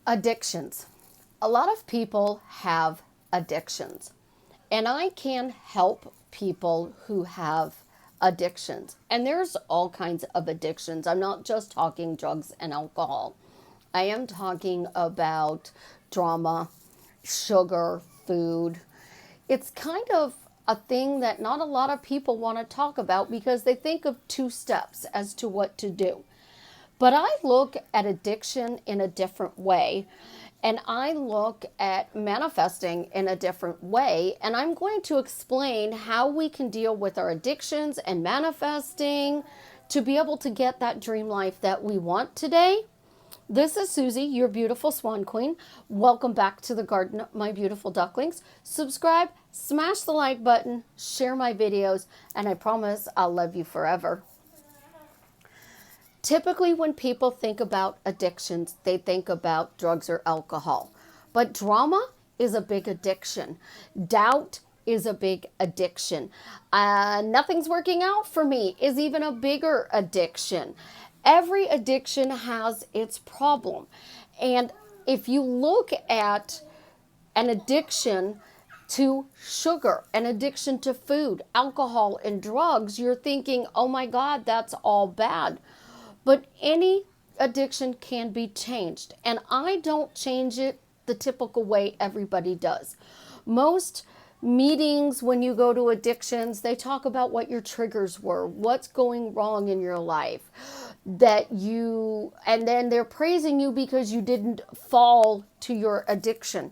Addictions. A lot of people have addictions, and I can help people who have addictions. And there's all kinds of addictions. I'm not just talking drugs and alcohol, I am talking about drama, sugar, food. It's kind of a thing that not a lot of people want to talk about because they think of two steps as to what to do. But I look at addiction in a different way, and I look at manifesting in a different way. And I'm going to explain how we can deal with our addictions and manifesting to be able to get that dream life that we want today. This is Susie, your beautiful swan queen. Welcome back to the garden, my beautiful ducklings. Subscribe, smash the like button, share my videos, and I promise I'll love you forever. Typically, when people think about addictions, they think about drugs or alcohol. But drama is a big addiction. Doubt is a big addiction. Nothing's working out for me is even a bigger addiction. Every addiction has its problem. And if you look at an addiction to sugar, an addiction to food, alcohol, and drugs, you're thinking, oh my God, that's all bad. But any addiction can be changed. And I don't change it the typical way everybody does. Most meetings, when you go to addictions, they talk about what your triggers were, what's going wrong in your life, and then they're praising you because you didn't fall to your addiction.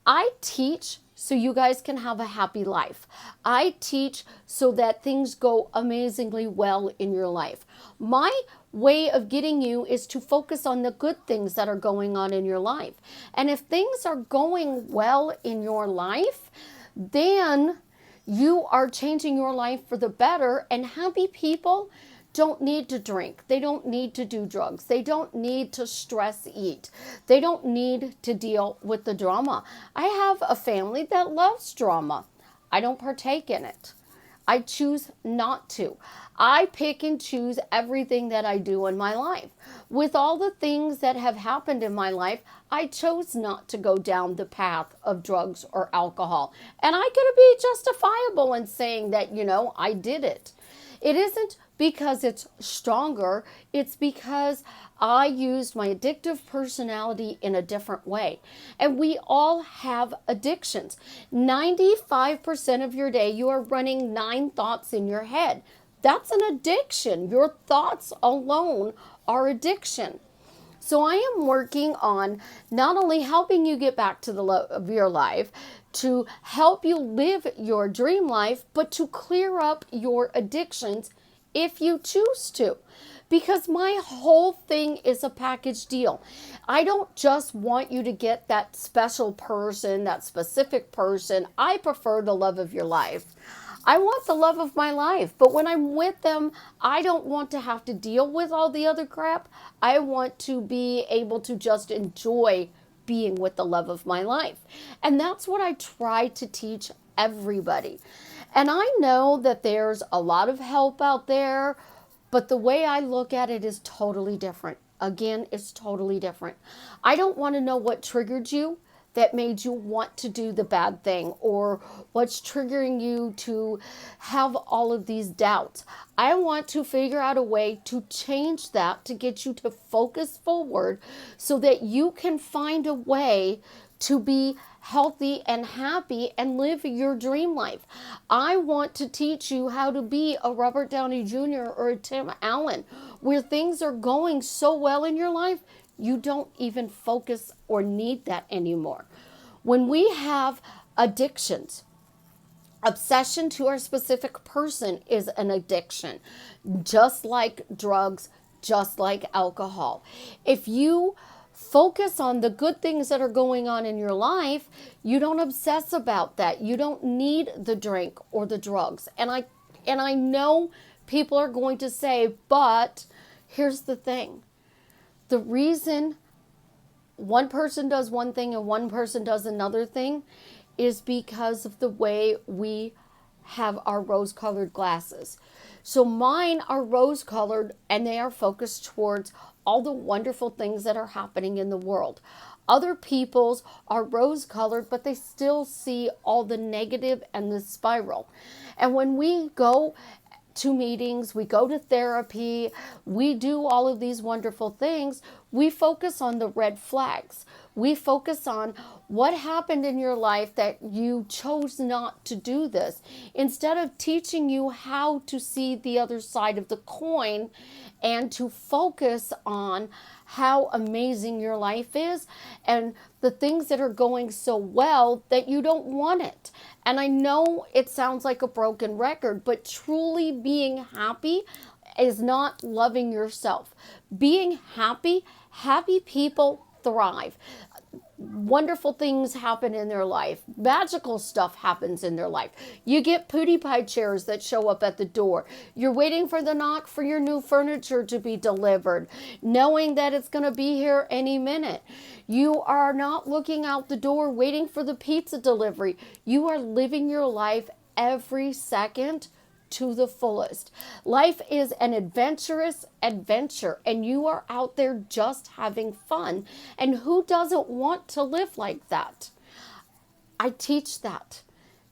I teach so you guys can have a happy life. I teach so that things go amazingly well in your life. My way of getting you is to focus on the good things that are going on in your life. And if things are going well in your life, then you are changing your life for the better. And happy people don't need to drink. They don't need to do drugs. They don't need to stress eat. They don't need to deal with the drama. I have a family that loves drama. I don't partake in it. I choose not to. I pick and choose everything that I do in my life. With all the things that have happened in my life, I chose not to go down the path of drugs or alcohol. And I could be justifiable in saying that, I did it. It isn't because it's stronger. It's because I used my addictive personality in a different way. And we all have addictions. 95% of your day, you are running 9 thoughts in your head. That's an addiction. Your thoughts alone are addiction. So I am working on not only helping you get back to the love of your life, to help you live your dream life, but to clear up your addictions if you choose to. Because my whole thing is a package deal. I don't just want you to get that special person, that specific person. I prefer the love of your life. I want the love of my life, but when I'm with them, I don't want to have to deal with all the other crap. I want to be able to just enjoy being with the love of my life. And that's what I try to teach everybody. And I know that there's a lot of help out there, but the way I look at it is totally different. Again, it's totally different. I don't want to know what triggered you that made you want to do the bad thing, or what's triggering you to have all of these doubts. I want to figure out a way to change that, to get you to focus forward so that you can find a way to be healthy and happy and live your dream life. I want to teach you how to be a Robert Downey Jr. or a Tim Allen, where things are going so well in your life, you don't even focus or need that anymore. When we have addictions, obsession to our specific person is an addiction, just like drugs, just like alcohol. If you focus on the good things that are going on in your life, you don't obsess about that. You don't need the drink or the drugs. And I know people are going to say, but here's the thing. The reason one person does one thing and one person does another thing is because of the way we have our rose-colored glasses. So mine are rose-colored and they are focused towards all the wonderful things that are happening in the world. Other people's are rose colored, but they still see all the negative and the spiral. And when we go to meetings, we go to therapy, we do all of these wonderful things, we focus on the red flags. We focus on what happened in your life that you chose not to do this, instead of teaching you how to see the other side of the coin and to focus on how amazing your life is and the things that are going so well that you don't want it. And I know it sounds like a broken record, but truly being happy is not loving yourself. Being happy, happy people thrive. Wonderful things happen in their life. Magical stuff happens in their life. You get Pootie Pie chairs that show up at the door. You're waiting for the knock for your new furniture to be delivered, knowing that it's going to be here any minute. You are not looking out the door waiting for the pizza delivery. You are living your life every second to the fullest. Life is an adventurous adventure, and you are out there just having fun. And who doesn't want to live like that? I teach that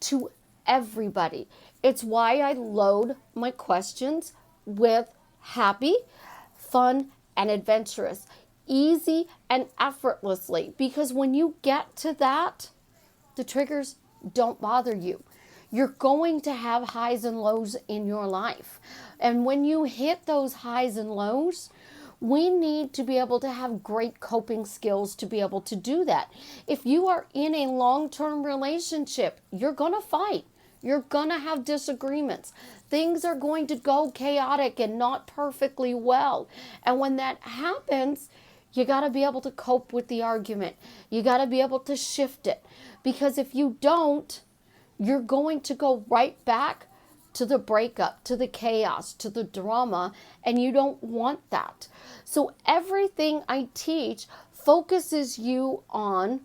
to everybody. It's why I load my questions with happy, fun, and adventurous, easy and effortlessly, because when you get to that, the triggers don't bother you. You're going to have highs and lows in your life. And when you hit those highs and lows, we need to be able to have great coping skills to be able to do that. If you are in a long-term relationship, you're going to fight. You're going to have disagreements. Things are going to go chaotic and not perfectly well. And when that happens, you got to be able to cope with the argument. You got to be able to shift it. Because if you don't, you're going to go right back to the breakup, to the chaos, to the drama, and you don't want that. So everything I teach focuses you on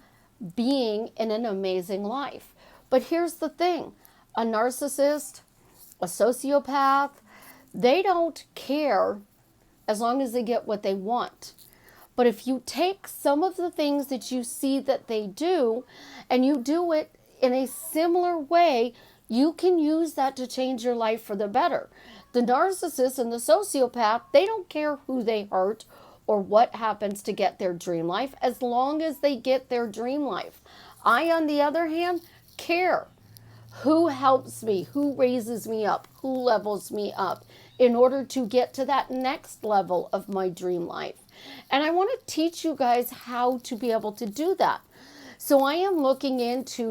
being in an amazing life. But here's the thing, a narcissist, a sociopath, they don't care as long as they get what they want. But if you take some of the things that you see that they do and you do it in a similar way, you can use that to change your life for the better. The narcissist and the sociopath, they don't care who they hurt or what happens to get their dream life, as long as they get their dream life. I, on the other hand, care who helps me, who raises me up, who levels me up in order to get to that next level of my dream life. And I want to teach you guys how to be able to do that. So I am looking into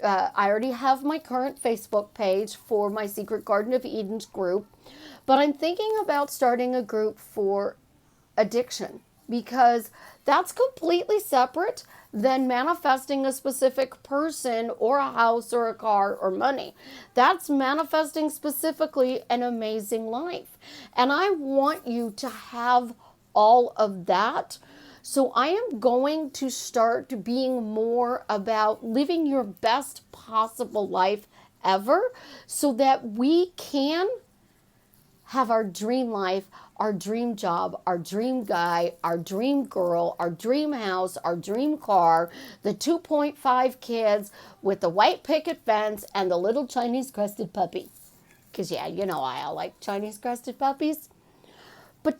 I already have my current Facebook page for my Secret Garden of Eden's group, but I'm thinking about starting a group for addiction, because that's completely separate than manifesting a specific person or a house or a car or money. That's manifesting specifically an amazing life. And I want you to have all of that. So I am going to start being more about living your best possible life ever, so that we can have our dream life, our dream job, our dream guy, our dream girl, our dream house, our dream car, the 2.5 kids with the white picket fence and the little Chinese crested puppy. Because yeah, you know I like Chinese crested puppies. But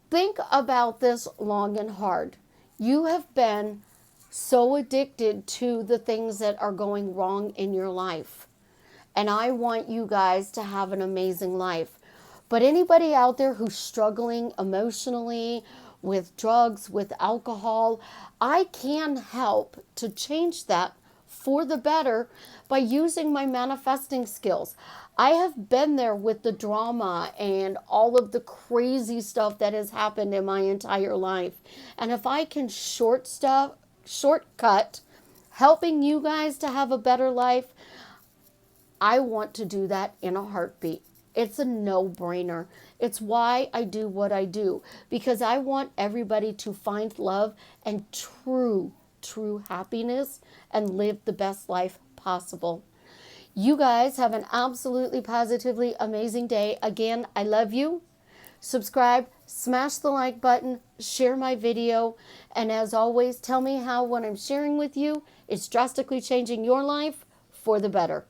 think about this long and hard. You have been so addicted to the things that are going wrong in your life. And I want you guys to have an amazing life. But anybody out there who's struggling emotionally with drugs, with alcohol, I can help to change that for the better by using my manifesting skills. I have been there with the drama and all of the crazy stuff that has happened in my entire life. And if I can shortcut helping you guys to have a better life, I want to do that in a heartbeat. It's a no-brainer. It's why I do what I do, because I want everybody to find love and true happiness and live the best life possible. You guys have an absolutely positively amazing day. Again, I love you. subscribe, smash the like button, share my video, and as always, tell me how what I'm sharing with you is drastically changing your life for the better.